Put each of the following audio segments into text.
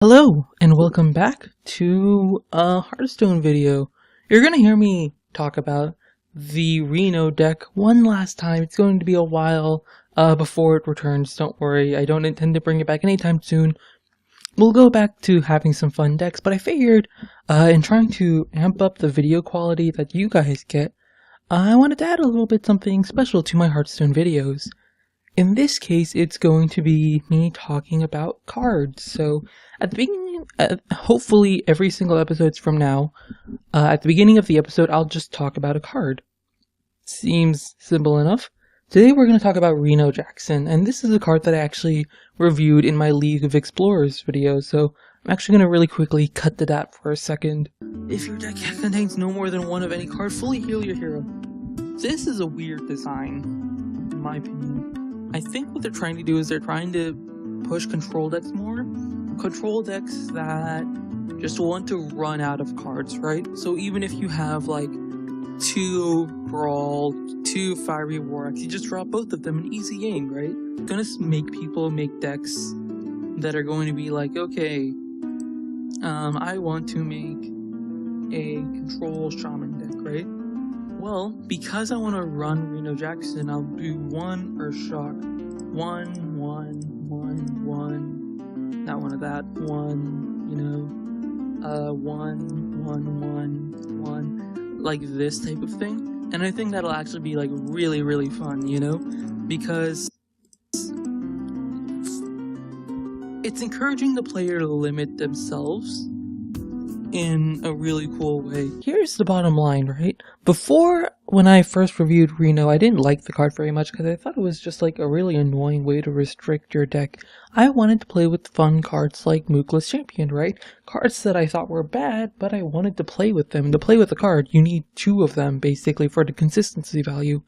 Hello, and welcome back to a Hearthstone video. You're gonna hear me talk about the Reno deck one last time. It's going to be a while before it returns, don't worry. I don't intend to bring it back anytime soon. We'll go back to having some fun decks, but I figured in trying to amp up the video quality that you guys get, I wanted to add a little bit something special to my Hearthstone videos. In this case, it's going to be me talking about cards. So, at the beginning, hopefully every single episode from now, at the beginning of the episode, I'll just talk about a card. Seems simple enough. Today we're going to talk about Reno Jackson, and this is a card that I actually reviewed in my League of Explorers video, so I'm actually going to really quickly cut to that for a second. If your deck contains no more than one of any card, fully heal your hero. This is a weird design, in my opinion. I think what they're trying to do is they're trying to push control decks more. Control decks that just want to run out of cards, right? So even if you have like 2 Brawl, 2 Fiery Warrocks, you just drop both of them in easy game, right? It's gonna make people make decks that are going to be like, okay, I want to make a control shaman deck, right? Well, because I want to run Reno Jackson, I'll do 1 Earth Shock, 1, 1, 1, 1, not one of that, 1, 1, 1, 1, 1, like this type of thing. And I think that'll actually be like really, really fun, because it's encouraging the player to limit themselves in a really cool way. Here's the bottom line, right? Before, when I first reviewed Reno, I didn't like the card very much because I thought it was just like a really annoying way to restrict your deck. I wanted to play with fun cards like Mookless Champion, right? Cards that I thought were bad, but I wanted to play with them. To play with a card, you need 2 of them, basically, for the consistency value.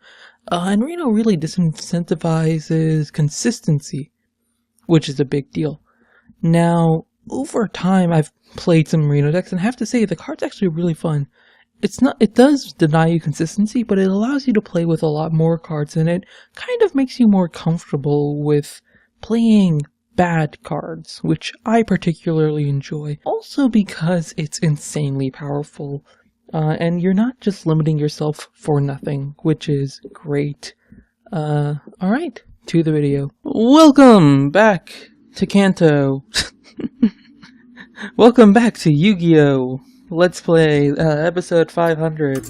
And Reno really disincentivizes consistency, which is a big deal. Now, over time, I've played some Reno decks, and I have to say, the card's actually really fun. It does deny you consistency, but it allows you to play with a lot more cards, and it kind of makes you more comfortable with playing bad cards, which I particularly enjoy. Also because it's insanely powerful, and you're not just limiting yourself for nothing, which is great. Alright, to the video. Welcome back to Kanto. Welcome back to Yu-Gi-Oh! Let's Play, episode 500.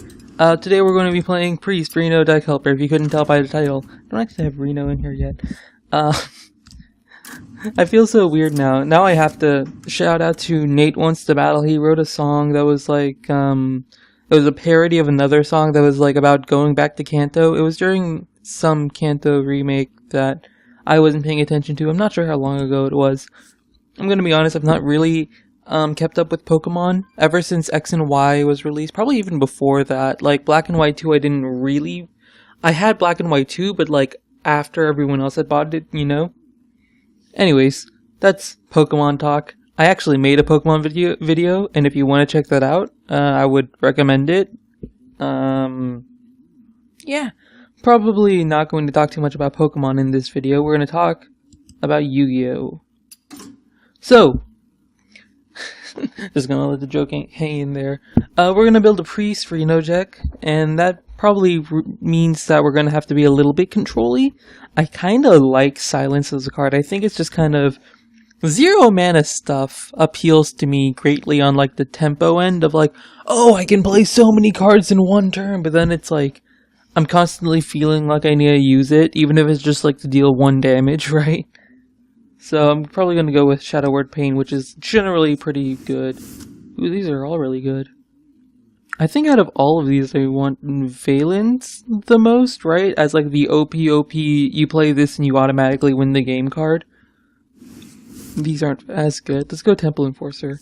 Today we're going to be playing Priest, Reno Deck Helper, if you couldn't tell by the title. I don't actually have Reno in here yet. I feel so weird now. Now I have to shout out to Nate Wants to Battle. He wrote a song that was like, it was a parody of another song that was like about going back to Kanto. It was during some Kanto remake that I wasn't paying attention to. I'm not sure how long ago it was. I'm gonna be honest, I've not really kept up with Pokemon ever since X and Y was released. Probably even before that. Like, Black and White 2, I had Black and White 2, but like, after everyone else had bought it, Anyways, that's Pokemon talk. I actually made a Pokemon video, and if you want to check that out, I would recommend it. Yeah. Probably not going to talk too much about Pokemon in this video. We're going to talk about Yu-Gi-Oh! So, just gonna let the joke hang in there. We're gonna build a Priest for Reno deck, and that probably means that we're gonna have to be a little bit control-y. I kinda like Silence as a card. I think it's just kind of... 0 mana stuff appeals to me greatly on like the tempo end of like, oh, I can play so many cards in one turn, but then it's like, I'm constantly feeling like I need to use it, even if it's just like to deal 1 damage, right? So I'm probably going to go with Shadow Word Pain, which is generally pretty good. Ooh, these are all really good. I think out of all of these, I want Valence the most, right? As like the OP, you play this and you automatically win the game card. These aren't as good. Let's go Temple Enforcer.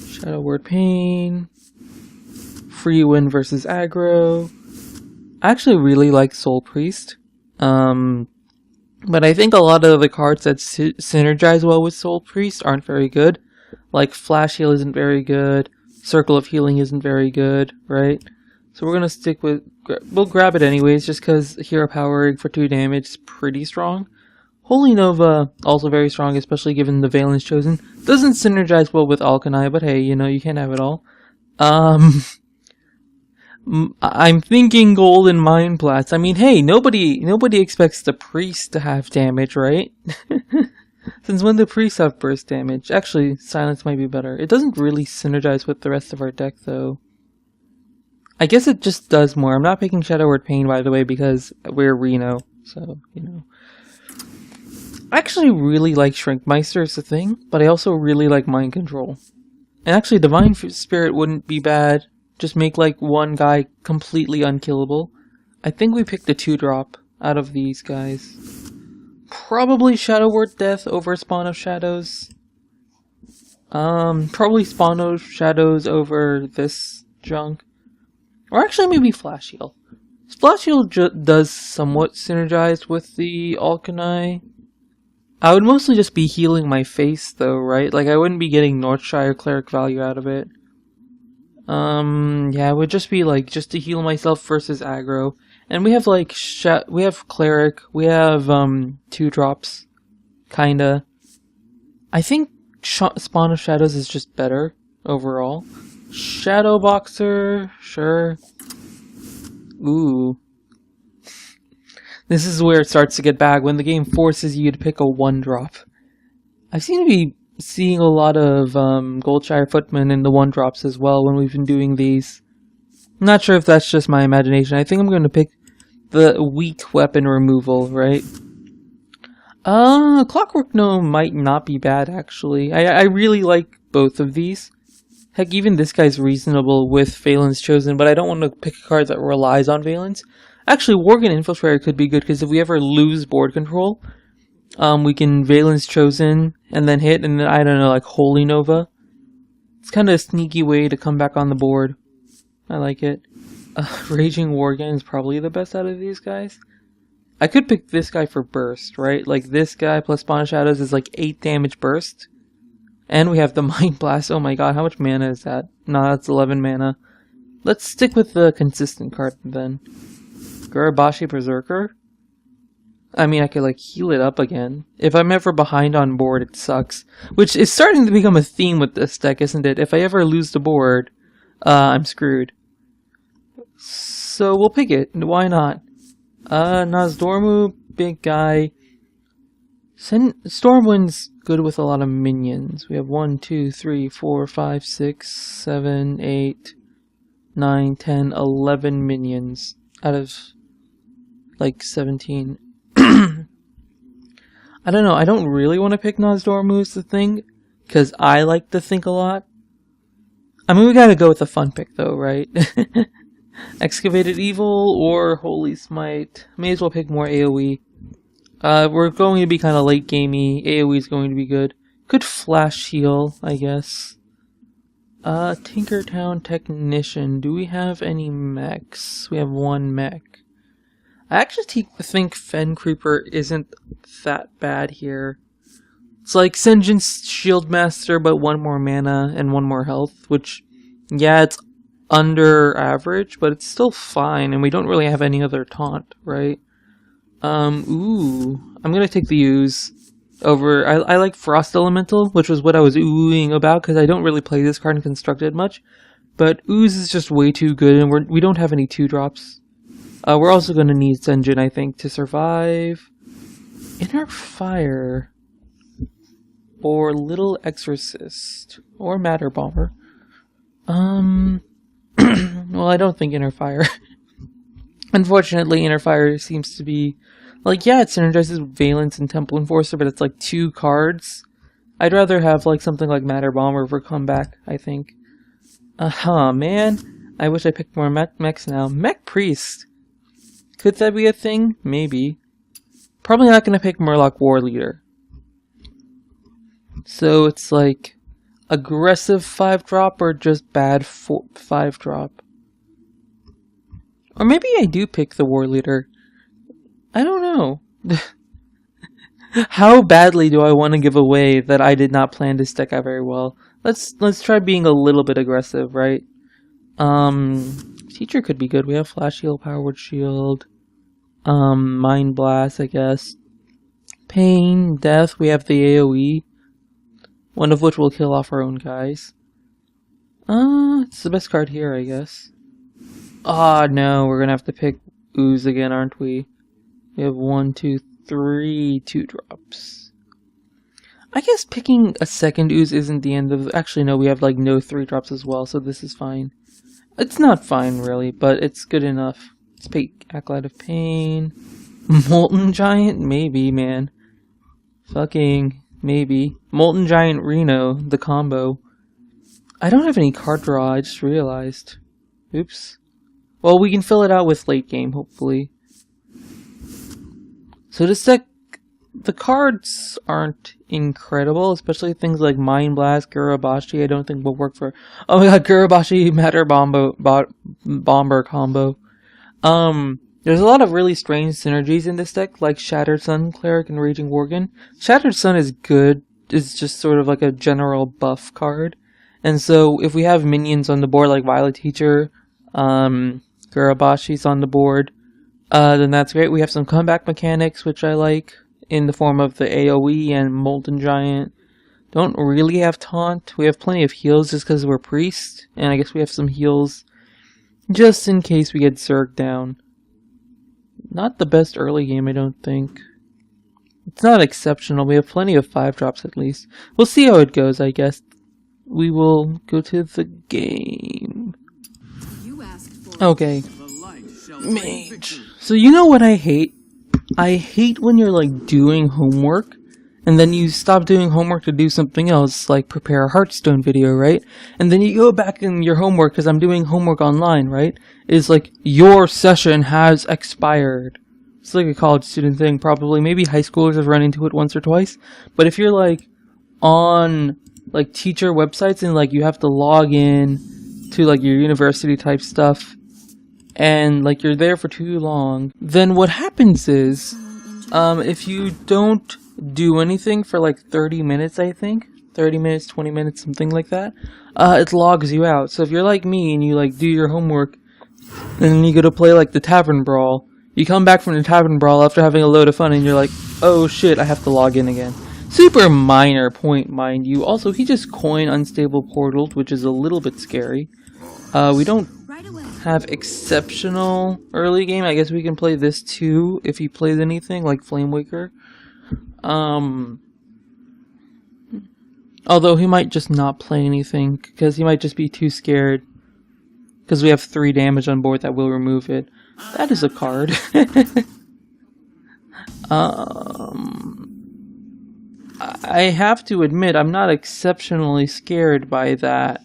Shadow Word Pain. Free win versus aggro. I actually really like Soul Priest. But I think a lot of the cards that synergize well with Soul Priest aren't very good. Like, Flash Heal isn't very good. Circle of Healing isn't very good, right? So we're going to stick with... We'll grab it anyways, just because Hero Power Rig for 2 damage is pretty strong. Holy Nova, also very strong, especially given the Valence chosen. Doesn't synergize well with Alchemy, but hey, you know, you can't have it all. I'm thinking gold and Mind Blast. I mean, hey, nobody expects the priest to have damage, right? Since when do priests have burst damage? Actually, silence might be better. It doesn't really synergize with the rest of our deck, though. I guess it just does more. I'm not picking Shadow Word Pain, by the way, because we're Reno, so, you know. I actually really like Shrinkmeister as a thing, but I also really like Mind Control. And actually, Divine Spirit wouldn't be bad. Just make, like, one guy completely unkillable. I think we picked a 2-drop out of these guys. Probably Shadow Word Death over Spawn of Shadows. Probably Spawn of Shadows over this junk. Or actually, maybe Flash Heal. Flash Heal does somewhat synergize with the Alchemy. I would mostly just be healing my face, though, right? Like, I wouldn't be getting Northshire Cleric value out of it. Yeah, it would just be, like, just to heal myself versus aggro. And we have, like, we have Cleric, we have, 2-drops. Kinda. I think Spawn of Shadows is just better, overall. Shadow Boxer, sure. Ooh. This is where it starts to get bad, when the game forces you to pick a 1-drop. I seem to be seeing a lot of Goldshire Footmen in the 1-drops as well when we've been doing these. I'm not sure if that's just my imagination. I think I'm going to pick the weak weapon removal, right? Clockwork Gnome might not be bad, actually. I really like both of these. Heck, even this guy's reasonable with Valence chosen, but I don't want to pick a card that relies on Valence. Actually, Worgen Infiltrator could be good, because if we ever lose board control, we can Valence chosen, and then hit, and then, I don't know, like Holy Nova. It's kind of a sneaky way to come back on the board. I like it. Raging Worgen is probably the best out of these guys. I could pick this guy for burst, right? Like, this guy plus Spawn of Shadows is like 8 damage burst. And we have the Mind Blast. Oh my god, how much mana is that? No, that's 11 mana. Let's stick with the consistent card then. Gurabashi Berserker? I mean, I could, like, heal it up again. If I'm ever behind on board, it sucks. Which is starting to become a theme with this deck, isn't it? If I ever lose the board, I'm screwed. So we'll pick it. Why not? Nozdormu, big guy. Stormwind's good with a lot of minions. We have 1, 2, 3, 4, 5, 6, 7, 8, 9, 10, 11 minions out of, like, 17. I don't know, I don't really want to pick Nozdormu as the thing, because I like to think a lot. I mean, we gotta go with the fun pick, though, right? Excavated Evil or Holy Smite. May as well pick more AoE. We're going to be kind of late gamey. AoE is going to be good. Could Flash Heal, I guess. Tinkertown Technician. Do we have any mechs? We have 1 mech. I actually think Fen Creeper isn't that bad here. It's like Sen'jin's Shieldmaster, but 1 more mana and 1 more health, which, yeah, it's under average, but it's still fine, and we don't really have any other taunt, right? Ooh. I'm gonna take the ooze over... I like Frost Elemental, which was what I was oohing about, because I don't really play this card in Constructed much. But ooze is just way too good, and we don't have any 2-drops. We're also gonna need Sen'jin, I think, to survive. Inner Fire. Or Little Exorcist. Or Matter Bomber. Well, I don't think Inner Fire. Unfortunately, Inner Fire seems to be... Like, yeah, it synergizes with Valence and Temple Enforcer, but it's like 2 cards. I'd rather have, like, something like Matter Bomber for comeback, I think. Man. I wish I picked more mechs now. Mech Priest. Could that be a thing? Maybe. Probably not going to pick Murloc War Leader. So it's like... aggressive 5-drop or just bad 5-drop? Or maybe I do pick the War Leader. I don't know. How badly do I want to give away that I did not plan this deck out very well? Let's try being a little bit aggressive, right? Teacher could be good. We have Flash Heal, Power Word Shield, Mind Blast, I guess. Pain, Death, we have the AoE. One of which will kill off our own guys. It's the best card here, I guess. Ah, no, we're gonna have to pick Ooze again, aren't we? We have 1, 2, 3 2-drops. I guess picking a second Ooze isn't the end of... Actually, no, we have like no 3-drops as well, so this is fine. It's not fine, really, but it's good enough. Let's pick Acolyte of Pain. Molten Giant? Maybe, man. Fucking maybe. Molten Giant Reno, the combo. I don't have any card draw, I just realized. Oops. Well, we can fill it out with late game, hopefully. So this deck, the cards aren't incredible, especially things like Mind Blast, Gurabashi, I don't think will work for... Oh my god, Gurabashi, Matter Bomber combo. There's a lot of really strange synergies in this deck, like Shattered Sun, Cleric, and Raging Worgen. Shattered Sun is good, it's just sort of like a general buff card. And so, if we have minions on the board, like Violet Teacher, Gurabashi's on the board, then that's great. We have some comeback mechanics, which I like, in the form of the AoE and Molten Giant. Don't really have Taunt. We have plenty of heals just because we're Priest, and I guess we have some heals just in case we get Zerg down. Not the best early game, I don't think. It's not exceptional. We have plenty of 5-drops at least. We'll see how it goes, I guess. We will go to the game. Okay. Mage. So you know what I hate? I hate when you're like doing homework and then you stop doing homework to do something else, like prepare a Hearthstone video, right? And then you go back in your homework, because I'm doing homework online, right? It's like, your session has expired. It's like a college student thing, probably. Maybe high schoolers have run into it once or twice. But if you're like on like teacher websites and like you have to log in to like your university type stuff, and like you're there for too long, then what happens is, if you don't do anything for like 30 minutes, I think 30 minutes, 20 minutes, something like that, it logs you out. So if you're like me and you like do your homework and then you go to play like the Tavern Brawl, you come back from the Tavern Brawl after having a load of fun and you're like, oh shit, I have to log in again. Super minor point, mind you. Also, he just coined Unstable Portals, which is a little bit scary. We don't have exceptional early game. I guess we can play this too if he plays anything like Flamewaker. Although he might just not play anything because he might just be too scared. Because we have 3 damage on board that will remove it. That is a card. I have to admit, I'm not exceptionally scared by that.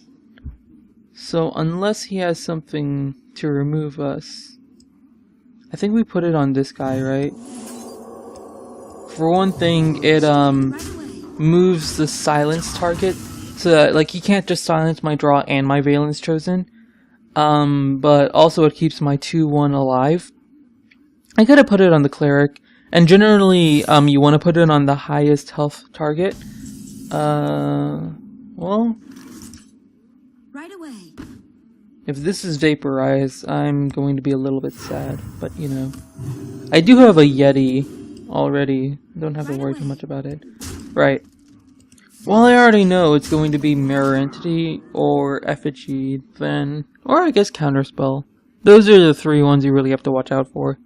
So unless he has something to remove us, I think we put it on this guy, right? For one thing, it moves the silence target, so that, like, he can't just silence my draw and my Valence Chosen. But also it keeps my 2-1 alive. I could have put it on the Cleric, and generally, you want to put it on the highest health target. Well, right away. If this is Vaporize, I'm going to be a little bit sad, but you know. I do have a Yeti already. Don't have to worry too much about it. Right. Well, I already know it's going to be Mirror Entity or Effigy, then, or I guess Counterspell. Those are the 3 ones you really have to watch out for.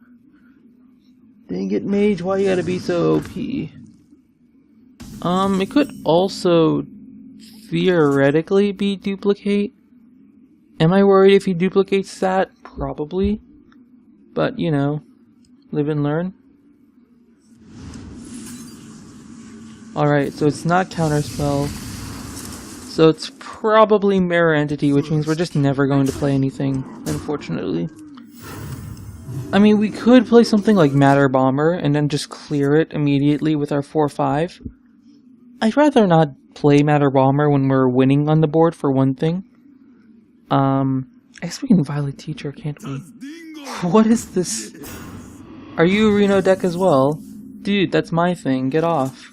Dang it, Mage, why you gotta be so OP? It could also theoretically be Duplicate. Am I worried if he duplicates that? Probably. But, you know, live and learn. Alright, so it's not Counterspell. So it's probably Mirror Entity, which means we're just never going to play anything, unfortunately. I mean, we could play something like Matter Bomber and then just clear it immediately with our 4-5. I'd rather not play Matter Bomber when we're winning on the board, for one thing. I guess we can Violet Teacher, can't we? What is this? Are you a Reno deck as well? Dude, that's my thing. Get off.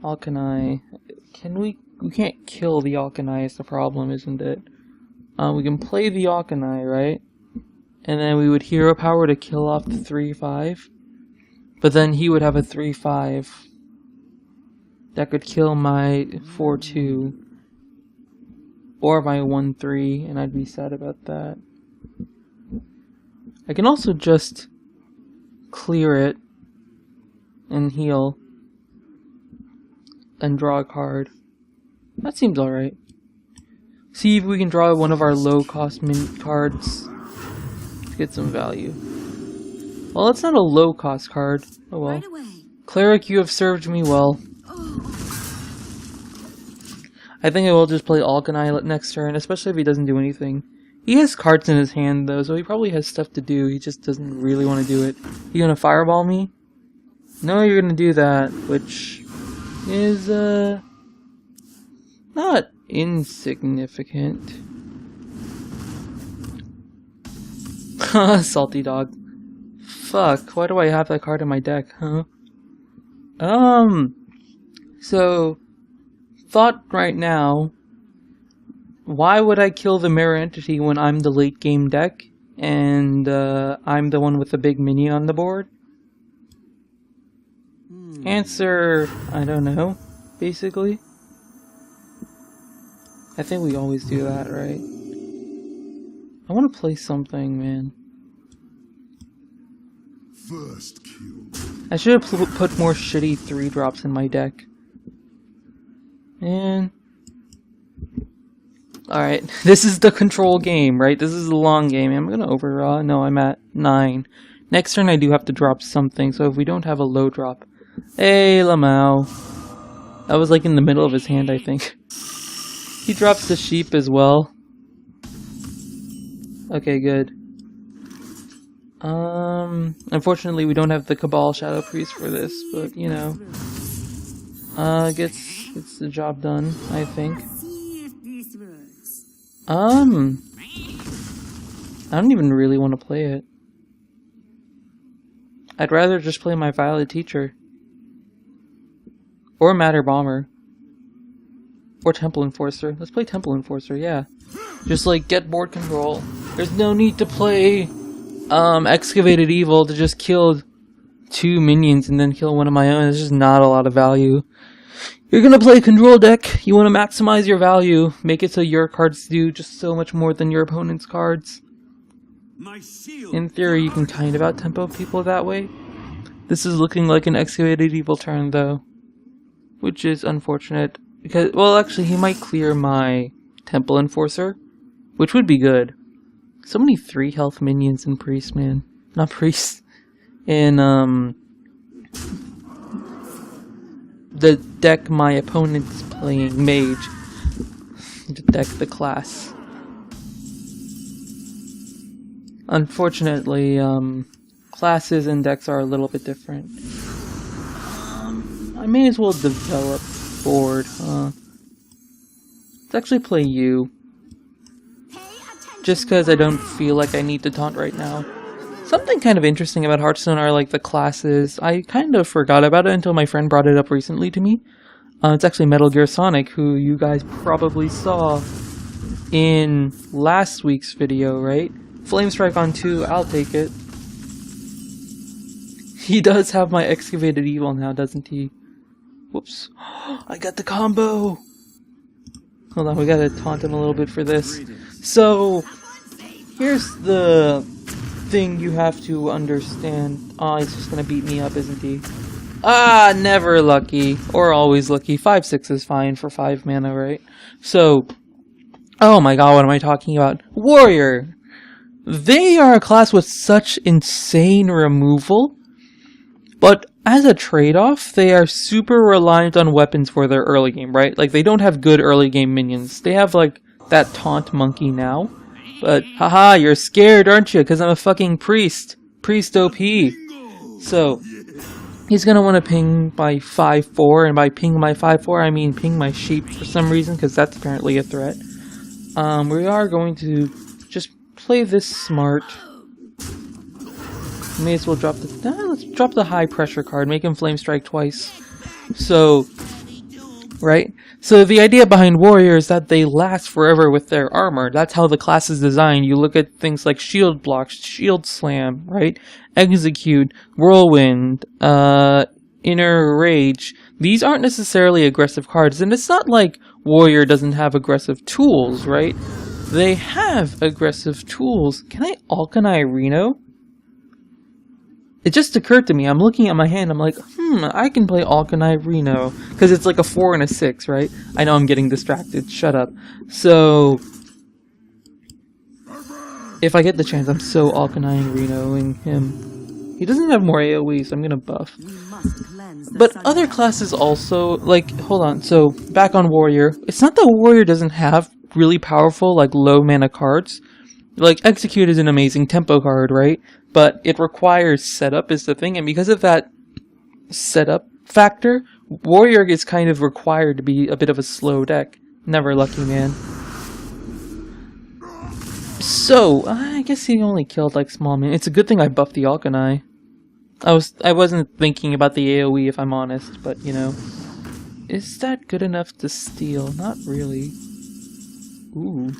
Alkanai. Can we can't kill the Alkanai is the problem, isn't it? We can play the Alkanai, right? And then we would Hero Power to kill off the 3-5. But then he would have a 3/5 that could kill my 4/2 or my 1/3, and I'd be sad about that. I can also just clear it and heal and draw a card. That seems alright. See if we can draw one of our low cost min cards to get some value. Well, it's not a low cost card. Oh well. Right away. Cleric, you have served me well. I think I will just play Alkanai next turn, especially if he doesn't do anything. He has cards in his hand though, so he probably has stuff to do. He just doesn't really want to do it. You gonna fireball me? No, you're gonna do that, which is not insignificant. Salty dog. Fuck, why do I have that card in my deck, huh? So, thought right now, why would I kill the mirror entity when I'm the late game deck, and I'm the one with the big minion on the board? Answer, I don't know, basically. I think we always do that, right? I want to play something, man. First kill. I should have put more shitty 3-drops in my deck. Man. Alright, this is the control game, right? This is the long game. I'm gonna overdraw. No, I'm at 9. Next turn I do have to drop something, so if we don't have a low drop. Hey, Lamau. That was like in the middle of his hand, I think. He drops the sheep as well. Okay, good. Unfortunately we don't have the Cabal Shadow Priest for this, but you know. Gets the job done, I think. I don't even really want to play it. I'd rather just play my Violet Teacher. Or Matter Bomber. Or Temple Enforcer. Let's play Temple Enforcer, yeah. Just like get board control. There's no need to play Excavated Evil to just kill 2 minions and then kill one of my own. It's just not a lot of value. You're gonna play a control deck. You want to maximize your value. Make it so your cards do just so much more than your opponent's cards. In theory, you can kind of out-tempo people that way. This is looking like an Excavated Evil turn, though. Which is unfortunate. Because, well, actually, he might clear my Temple Enforcer. Which would be good. So many 3 health minions in Priest, man. Not Priest. In, the deck my opponent's playing, Mage. The deck, the class. Unfortunately, classes and decks are a little bit different. I may as well develop board, huh? Let's actually play you. Just because I don't feel like I need to taunt right now. Something kind of interesting about Hearthstone are like the classes. I kind of forgot about it until my friend brought it up recently to me. It's actually Metal Gear Sonic, who you guys probably saw in last week's video, right? Flame Strike on 2, I'll take it. He does have my Excavated Evil now, doesn't he? Whoops. I got the combo! Hold on, we gotta taunt him a little bit for this. So, here's the thing you have to understand. Oh, he's just gonna beat me up, isn't he? Ah, never lucky. Or always lucky. 5/6 is fine for 5 mana, right? So, oh my god, what am I talking about? Warrior! They are a class with such insane removal, but as a trade-off, they are super reliant on weapons for their early game, right? Like, they don't have good early game minions. They have, like, that taunt monkey now. But, haha, you're scared, aren't you? Because I'm a fucking priest. Priest OP. So, he's gonna want to ping my 5/4, and by ping my 5/4, I mean ping my sheep for some reason, because that's apparently a threat. We are going to just play this smart. May as well drop the... let's drop the high pressure card, make him flame strike twice. So, right? So the idea behind warrior is that they last forever with their armor. That's how the class is designed. You look at things like shield block, shield slam, right? Execute, whirlwind, inner rage. These aren't necessarily aggressive cards, and it's not like warrior doesn't have aggressive tools, right? They have aggressive tools. Can I Alkani Reno? It just occurred to me, I'm looking at my hand, I'm like, I can play Alkani Reno. Because it's like a 4 and a 6, right? I know I'm getting distracted, shut up. So, if I get the chance, I'm so Alkani Reno-ing him. He doesn't have more AoE, so I'm gonna buff. But other classes also, like, hold on, so, back on Warrior. It's not that Warrior doesn't have really powerful, like, low mana cards. Like, Execute is an amazing tempo card, right? But it requires setup is the thing, and because of that setup factor, Warrior is kind of required to be a bit of a slow deck. Never lucky, man. So, I guess he only killed, like, small man. It's a good thing I buffed the Alkani. I wasn't thinking about the AoE, if I'm honest, but, you know. Is that good enough to steal? Not really. Ooh.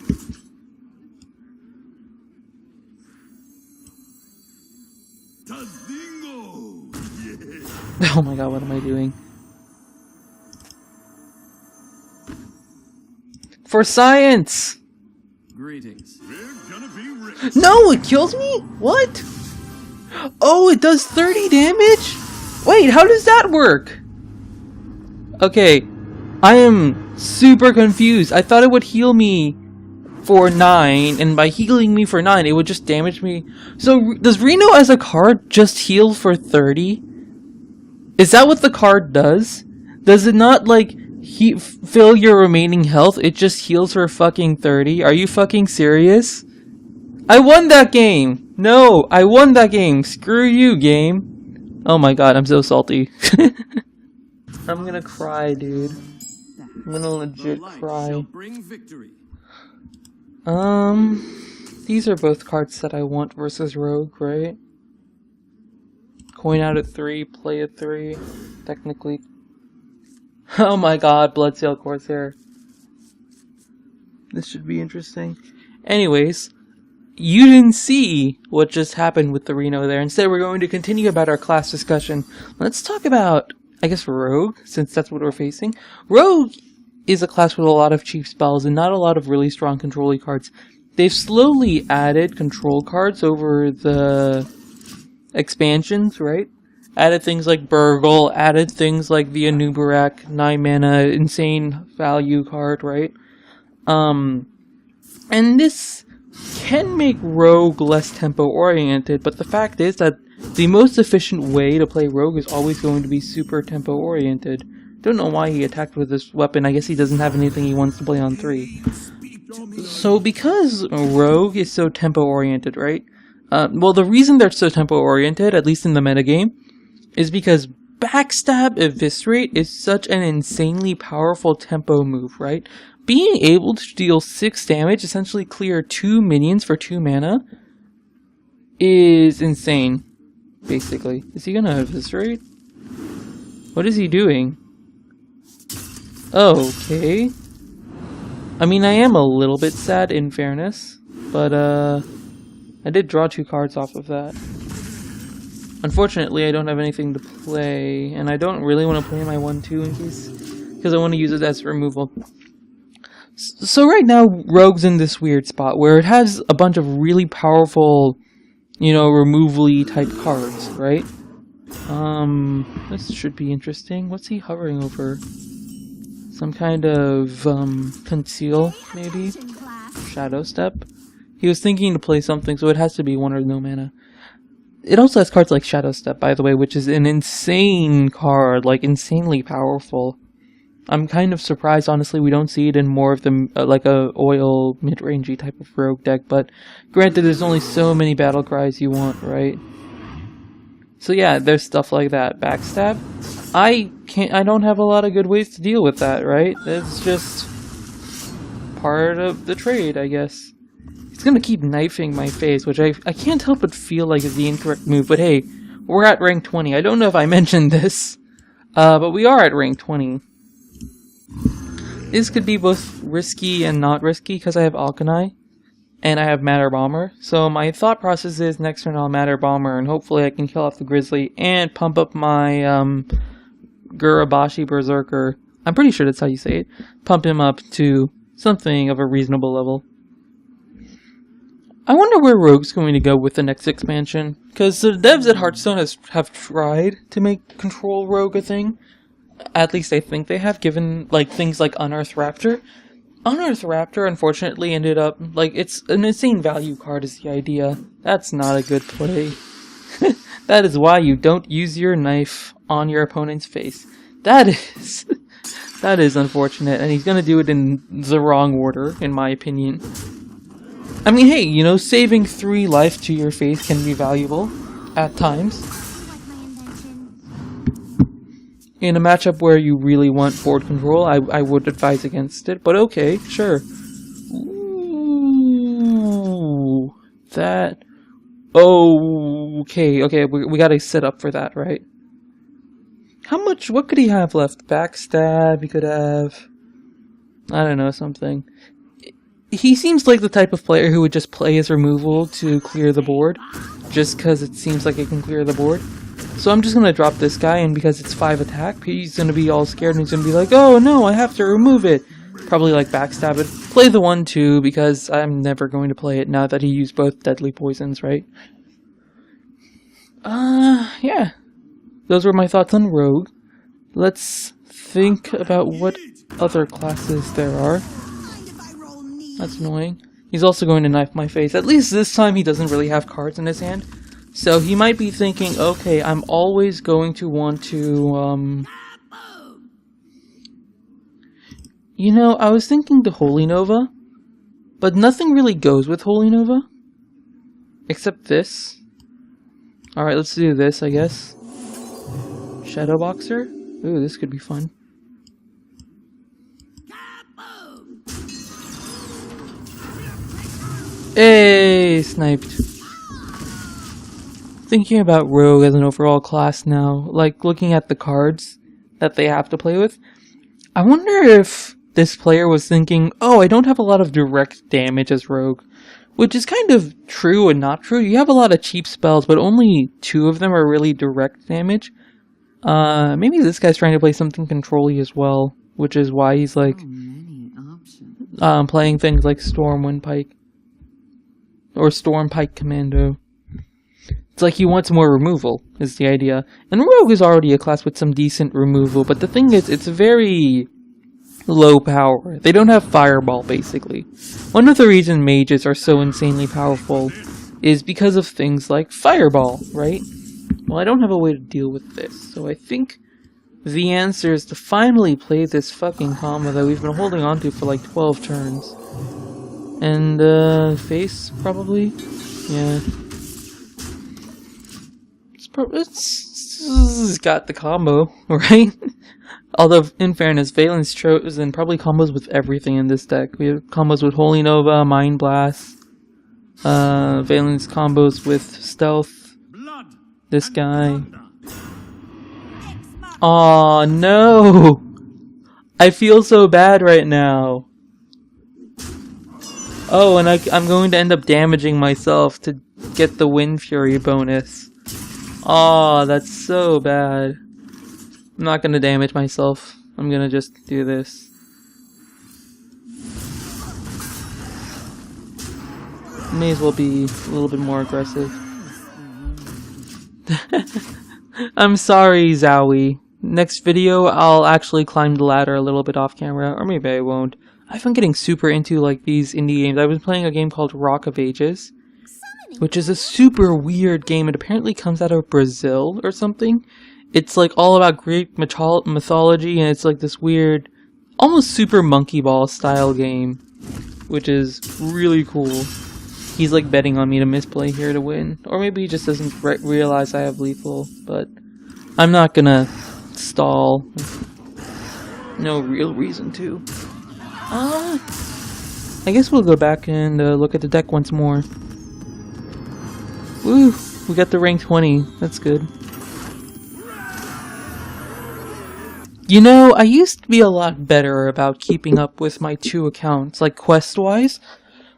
Oh my god, what am I doing? For science! Greetings. No, it kills me? What? Oh, it does 30 damage? Wait, how does that work? Okay, I am super confused. I thought it would heal me for 9, and by healing me for 9, it would just damage me. So, does Reno as a card just heal for 30? Is that what the card does? Does it not, like, fill your remaining health? It just heals for fucking 30? Are you fucking serious? I won that game! No, I won that game! Screw you, game! Oh my god, I'm so salty. I'm gonna cry, dude. I'm gonna legit cry. These are both cards that I want versus Rogue, right? Coin out at 3, play at 3, technically. Oh my god, Bloodsail Corsair. This should be interesting. Anyways, you didn't see what just happened with the Reno there. Instead, we're going to continue about our class discussion. Let's talk about, I guess, Rogue, since that's what we're facing. Rogue is a class with a lot of cheap spells and not a lot of really strong control cards. They've slowly added control cards over the expansions, right? Added things like Burgle, added things like the Anubarak 9 mana insane value card, right? And this can make Rogue less tempo oriented, but the fact is that the most efficient way to play Rogue is always going to be super tempo oriented. Don't know why he attacked with this weapon. I guess he doesn't have anything he wants to play on 3. So because Rogue is so tempo oriented, right? Well, the reason they're so tempo-oriented, at least in the metagame, is because Backstab Eviscerate is such an insanely powerful tempo move, right? Being able to deal 6 damage, essentially clear 2 minions for 2 mana, is insane, basically. Is he gonna Eviscerate? What is he doing? Okay. I mean, I am a little bit sad, in fairness, but, I did draw 2 cards off of that. Unfortunately, I don't have anything to play, and I don't really want to play my 1-2 in case, because I want to use it as removal. So right now, Rogue's in this weird spot where it has a bunch of really powerful, you know, removal-y type cards, right? This should be interesting. What's he hovering over? Some kind of, conceal, maybe? Shadow Step? He was thinking to play something, so it has to be 1 or no mana. It also has cards like Shadow Step, by the way, which is an insane card, like, insanely powerful. I'm kind of surprised, honestly, we don't see it in more of the, like, a oil, mid-rangey type of Rogue deck, but granted, there's only so many battle cries you want, right? So yeah, there's stuff like that. Backstab? I don't have a lot of good ways to deal with that, right? It's just part of the trade, I guess. He's gonna keep knifing my face, which I can't help but feel like is the incorrect move, but hey, we're at rank 20. I don't know if I mentioned this, but we are at rank 20. This could be both risky and not risky because I have Alkanai and I have Matter Bomber. So my thought process is next turn I'll Matter Bomber and hopefully I can kill off the Grizzly and pump up my Gurabashi Berserker. I'm pretty sure that's how you say it. Pump him up to something of a reasonable level. I wonder where Rogue's going to go with the next expansion, because the devs at Hearthstone have tried to make Control Rogue a thing. At least I think they have, given like things like Unearthed Raptor. Unearthed Raptor unfortunately ended up, like, it's an insane value card is the idea. That's not a good play. That is why you don't use your knife on your opponent's face. That is unfortunate, and he's gonna do it in the wrong order, in my opinion. I mean, hey, you know, saving 3 life to your face can be valuable at times. In a matchup where you really want board control, I would advise against it, but okay, sure. Ooh, that... Okay, we gotta set up for that, right? How much, what could he have left? Backstab, he could have... I don't know, something. He seems like the type of player who would just play his removal to clear the board, just because it seems like it can clear the board. So I'm just going to drop this guy, and because it's 5 attack, he's going to be all scared, and he's going to be like, oh no, I have to remove it. Probably like backstab it. Play the 1-2, because I'm never going to play it now that he used both deadly poisons, right? Yeah. Those were my thoughts on Rogue. Let's think about what other classes there are. That's annoying. He's also going to knife my face. At least this time he doesn't really have cards in his hand. So he might be thinking, okay, I'm always going to want to, You know, I was thinking the Holy Nova, but nothing really goes with Holy Nova. Except this. Alright, let's do this, I guess. Shadow Boxer? Ooh, this could be fun. Hey, sniped. Thinking about Rogue as an overall class now, like looking at the cards that they have to play with, I wonder if this player was thinking, oh, I don't have a lot of direct damage as Rogue, which is kind of true and not true. You have a lot of cheap spells, but only 2 of them are really direct damage. Maybe this guy's trying to play something control-y as well, which is why he's like playing things like Storm Windpike. Or Storm Pike Commando. It's like he wants more removal, is the idea. And Rogue is already a class with some decent removal, but the thing is, it's very low power. They don't have Fireball, basically. One of the reasons mages are so insanely powerful is because of things like Fireball, right? Well, I don't have a way to deal with this, so I think the answer is to finally play this fucking combo that we've been holding on to for like 12 turns. And, face, probably? Yeah. It's got the combo, right? Although, in fairness, Valen's chosen probably combos with everything in this deck. We have combos with Holy Nova, Mind Blast, Valen's combos with Stealth, this guy. Aw, no! I feel so bad right now. Oh, and I'm going to end up damaging myself to get the Wind Fury bonus. Aw, that's so bad. I'm not going to damage myself. I'm going to just do this. May as well be a little bit more aggressive. I'm sorry, Zowie. Next video, I'll actually climb the ladder a little bit off camera, or maybe I won't. I've been getting super into like these indie games. I was playing a game called Rock of Ages, which is a super weird game. It apparently comes out of Brazil or something. It's like all about Greek mythology, and it's like this weird, almost Super Monkey Ball style game, which is really cool. He's like betting on me to misplay here to win, or maybe he just doesn't realize I have lethal, but I'm not gonna stall. No real reason to. I guess we'll go back and look at the deck once more. Woo! We got the rank 20. That's good. You know, I used to be a lot better about keeping up with my two accounts, like quest-wise.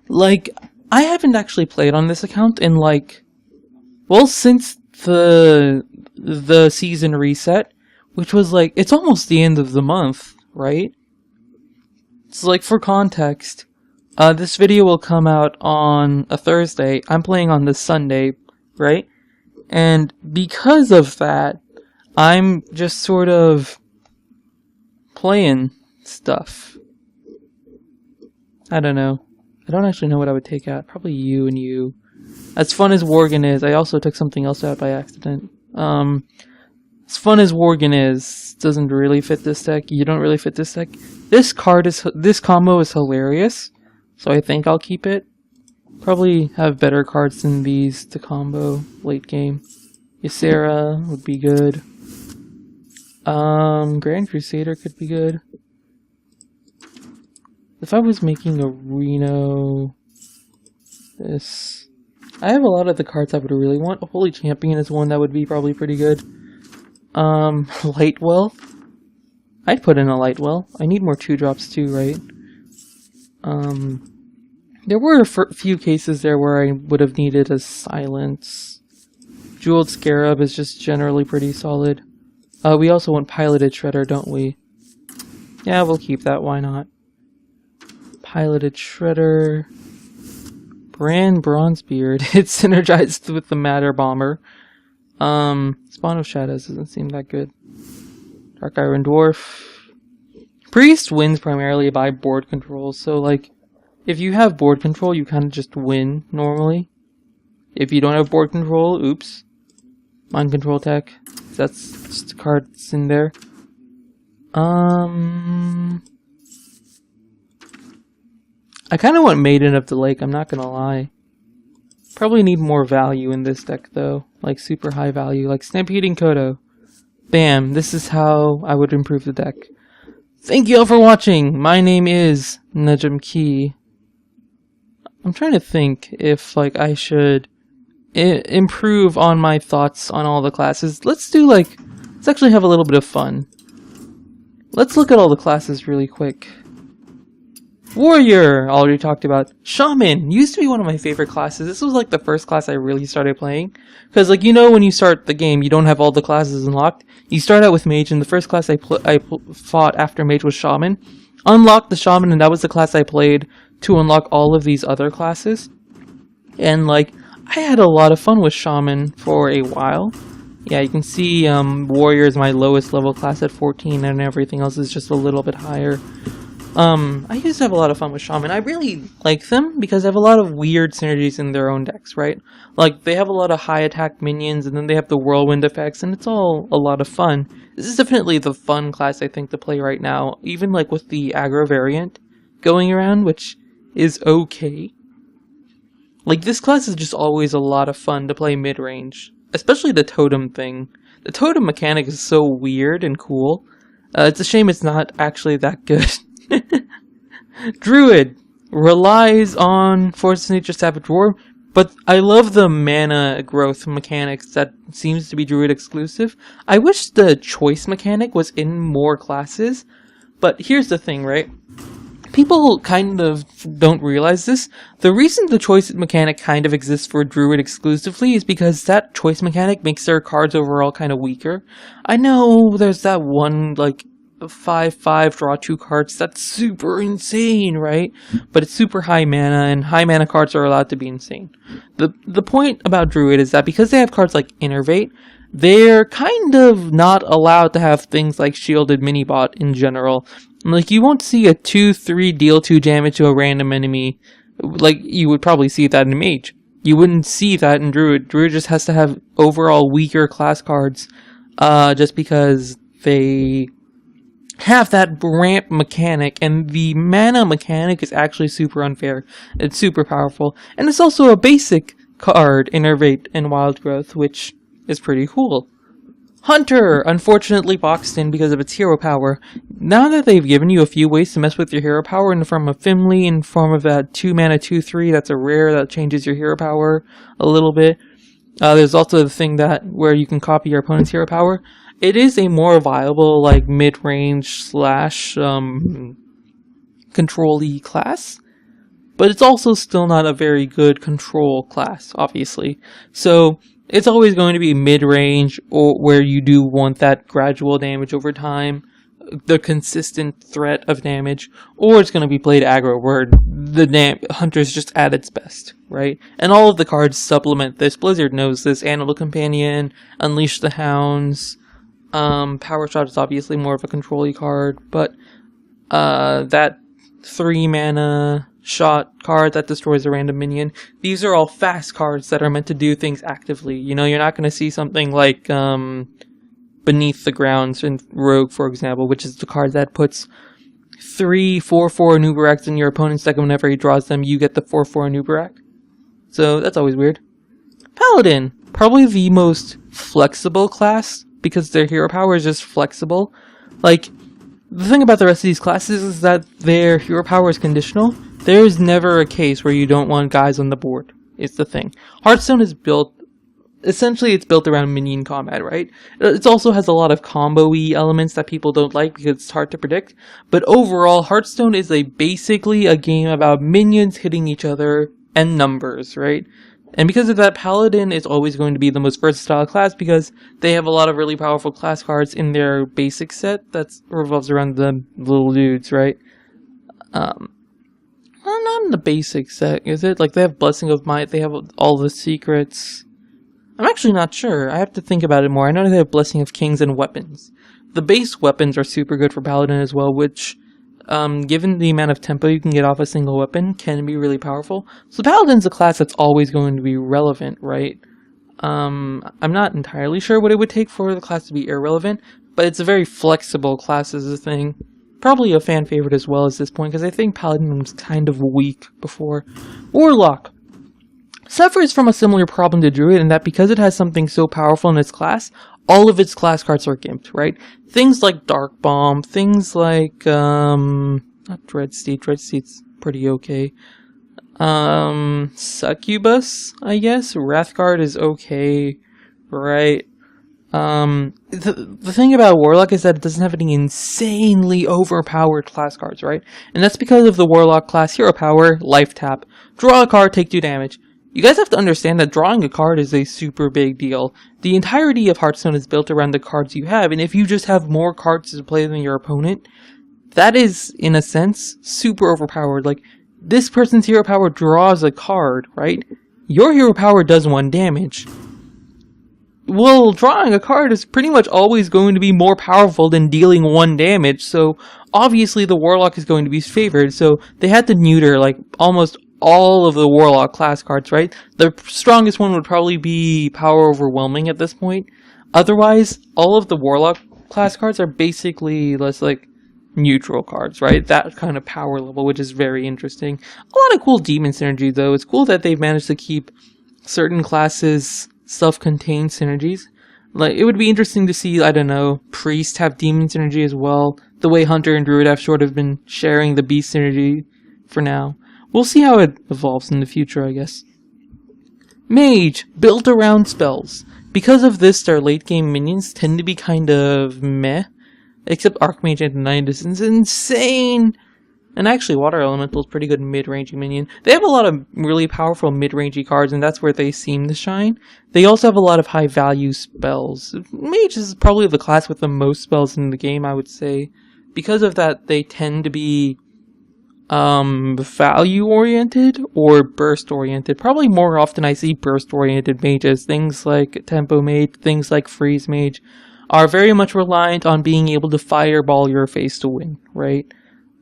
Like, I haven't actually played on this account in like, well, since the season reset, which was like, it's almost the end of the month, right? So like, for context, this video will come out on a Thursday. I'm playing on this Sunday, right? And because of that, I'm just sort of playing stuff. I don't know. I don't actually know what I would take out. Probably you and you. As fun as Worgen is, I also took something else out by accident. As fun as Worgen is, doesn't really fit this deck. You don't really fit this deck. This combo is hilarious, so I think I'll keep it. Probably have better cards than these to combo late game. Ysera would be good. Grand Crusader could be good. If I was making a Reno, I have a lot of the cards I would really want. Holy Champion is one that would be probably pretty good. Lightwell. I'd put in a Lightwell. I need more 2-drops too, right? There were a few cases there where I would have needed a Silence. Jeweled Scarab is just generally pretty solid. We also want Piloted Shredder, don't we? Yeah, we'll keep that, why not? Piloted Shredder. Brand Bronzebeard. It's synergized with the Matter Bomber. Spawn of Shadows doesn't seem that good. Dark Iron Dwarf. Priest wins primarily by board control, so like, if you have board control, you kind of just win normally. If you don't have board control, oops. Mind Control Tech. That's just a card that's in there. I kind of want Maiden of the Lake, I'm not gonna lie. Probably need more value in this deck though. Like super high value, like Stampeding Kodo. Bam, this is how I would improve the deck. Thank you all for watching! My name is Nujumkey. I'm trying to think if like I should improve on my thoughts on all the classes. Let's actually have a little bit of fun. Let's look at all the classes really quick. Warrior, already talked about. Shaman, used to be one of my favorite classes. This was like the first class I really started playing. Because like, you know, when you start the game, you don't have all the classes unlocked. You start out with Mage, and the first class I fought after Mage was Shaman. Unlocked the Shaman, and that was the class I played to unlock all of these other classes. And like, I had a lot of fun with Shaman for a while. Yeah, you can see Warrior is my lowest level class at 14, and everything else is just a little bit higher. I used to have a lot of fun with Shaman. I really like them because they have a lot of weird synergies in their own decks, right? Like, they have a lot of high attack minions, and then they have the whirlwind effects, and it's all a lot of fun. This is definitely the fun class, I think, to play right now, even like with the aggro variant going around, which is okay. Like, this class is just always a lot of fun to play mid-range, especially the totem thing. The totem mechanic is so weird and cool. It's a shame it's not actually that good. Druid relies on Force of Nature, Savage War, but I love the mana growth mechanics that seems to be Druid exclusive. I wish the choice mechanic was in more classes, but here's the thing, right? People kind of don't realize this. The reason the choice mechanic kind of exists for Druid exclusively is because that choice mechanic makes their cards overall kind of weaker. I know there's that one, like, 5/5 draw 2 cards, that's super insane, right? But it's super high mana, and high mana cards are allowed to be insane. The point about Druid is that because they have cards like Innervate, they're kind of not allowed to have things like Shielded Minibot in general. Like, you won't see a 2/3 deal 2 damage to a random enemy like you would probably see that in Mage. You wouldn't see that in Druid. Druid just has to have overall weaker class cards just because they have that ramp mechanic, and the mana mechanic is actually super unfair. It's super powerful, and it's also a basic card, Innervate and Wild Growth, which is pretty cool. Hunter, unfortunately boxed in because of its hero power. Now that they've given you a few ways to mess with your hero power in the form of Finley, in the form of that 2 mana 2/3, that's a rare that changes your hero power a little bit. There's also the thing that where you can copy your opponent's hero power. it is a more viable, like, mid-range slash control-y class, but it's also still not a very good control class, obviously. So it's always going to be mid-range, or where you do want that gradual damage over time, the consistent threat of damage, or it's going to be played aggro, where the hunter's just at its best, right? And all of the cards supplement this. Blizzard knows this. Animal Companion, Unleash the Hounds, Power Shot is obviously more of a control-y card, but that 3 mana shot card that destroys a random minion, these are all fast cards that are meant to do things actively. You know, you're not going to see something like Beneath the Grounds in Rogue, for example, which is the card that puts 3 4/4 Nubaraks in your opponent's deck, and whenever he draws them, you get the 4/4 Nubarak. So that's always weird. Paladin, probably the most flexible class, because their hero power is just flexible. Like, the thing about the rest of these classes is that their hero power is conditional. There is never a case where you don't want guys on the board, is the thing. Hearthstone is built, essentially it's built around minion combat, right? It also has a lot of combo-y elements that people don't like because it's hard to predict. But overall, Hearthstone is basically a game about minions hitting each other and numbers, right? And because of that, Paladin is always going to be the most versatile class because they have a lot of really powerful class cards in their basic set that revolves around the little dudes, right? Well, not in the basic set, is it? Like, they have Blessing of Might, they have all the secrets. I'm actually not sure. I have to think about it more. I know they have Blessing of Kings and weapons. The base weapons are super good for Paladin as well, which, given the amount of tempo you can get off a single weapon, can be really powerful. So Paladin's a class that's always going to be relevant, right? I'm not entirely sure what it would take for the class to be irrelevant, but it's a very flexible class as a thing. Probably a fan favorite as well at this point, because I think Paladin was kind of weak before. Warlock suffers from a similar problem to Druid in that because it has something so powerful in its class, all of its class cards are gimped, right? Things like Dark Bomb, things like, not Dreadsteed's pretty okay. Succubus, I guess? Wrathguard is okay, right? The thing about Warlock is that it doesn't have any insanely overpowered class cards, right? And that's because of the Warlock class hero power, life tap. Draw a card, take 2 damage. You guys have to understand that drawing a card is a super big deal. The entirety of Hearthstone is built around the cards you have, and if you just have more cards to play than your opponent, that is, in a sense, super overpowered. Like, this person's hero power draws a card, right? Your hero power does 1 damage. Well, drawing a card is pretty much always going to be more powerful than dealing 1 damage, so obviously the Warlock is going to be favored, so they had to neuter, like, almost all of the Warlock class cards, right? The strongest one would probably be Power Overwhelming at this point. Otherwise, all of the Warlock class cards are basically less, like, neutral cards, right? That kind of power level, which is very interesting. A lot of cool demon synergy, though. It's cool that they've managed to keep certain classes self-contained synergies. Like, it would be interesting to see, I don't know, Priest have demon synergy as well, the way Hunter and Druid have sort of been sharing the beast synergy for now. We'll see how it evolves in the future, I guess. Mage, built around spells. Because of this, their late-game minions tend to be kind of meh, except Archmage and Nidus is insane! And actually, Water Elemental is pretty good mid-rangey minion. They have a lot of really powerful mid-rangey cards, and that's where they seem to shine. They also have a lot of high-value spells. Mage is probably the class with the most spells in the game, I would say. Because of that, they tend to be value-oriented or burst-oriented. Probably more often I see burst-oriented mages. Things like Tempo Mage, things like Freeze Mage are very much reliant on being able to fireball your face to win, right?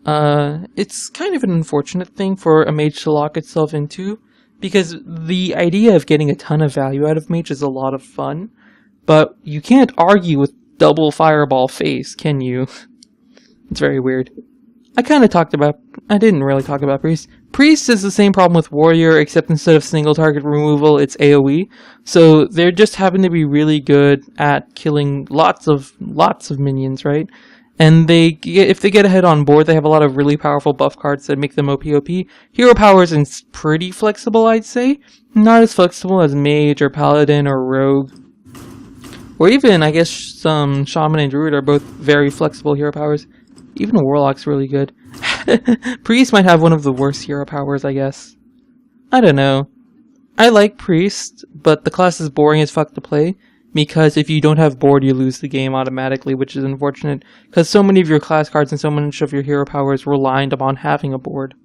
It's kind of an unfortunate thing for a mage to lock itself into, because the idea of getting a ton of value out of mage is a lot of fun, but you can't argue with double fireball face, can you? It's very weird. I didn't really talk about Priest. Priest is the same problem with Warrior, except instead of single target removal, it's AoE. So they just happen to be really good at killing lots of minions, right? And if they get ahead on board, they have a lot of really powerful buff cards that make them OP. Hero power is pretty flexible, I'd say. Not as flexible as Mage or Paladin or Rogue. Or even, I guess, some Shaman and Druid are both very flexible hero powers. Even Warlock's really good. Priest might have one of the worst hero powers, I guess. I don't know. I like Priest, but the class is boring as fuck to play, because if you don't have board, you lose the game automatically, which is unfortunate, because so many of your class cards and so much of your hero powers relied upon having a board.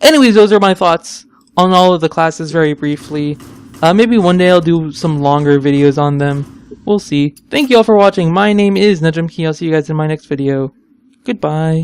Anyways, those are my thoughts on all of the classes very briefly. Maybe one day I'll do some longer videos on them. We'll see. Thank you all for watching. My name is Nujumkey. I'll see you guys in my next video. Goodbye.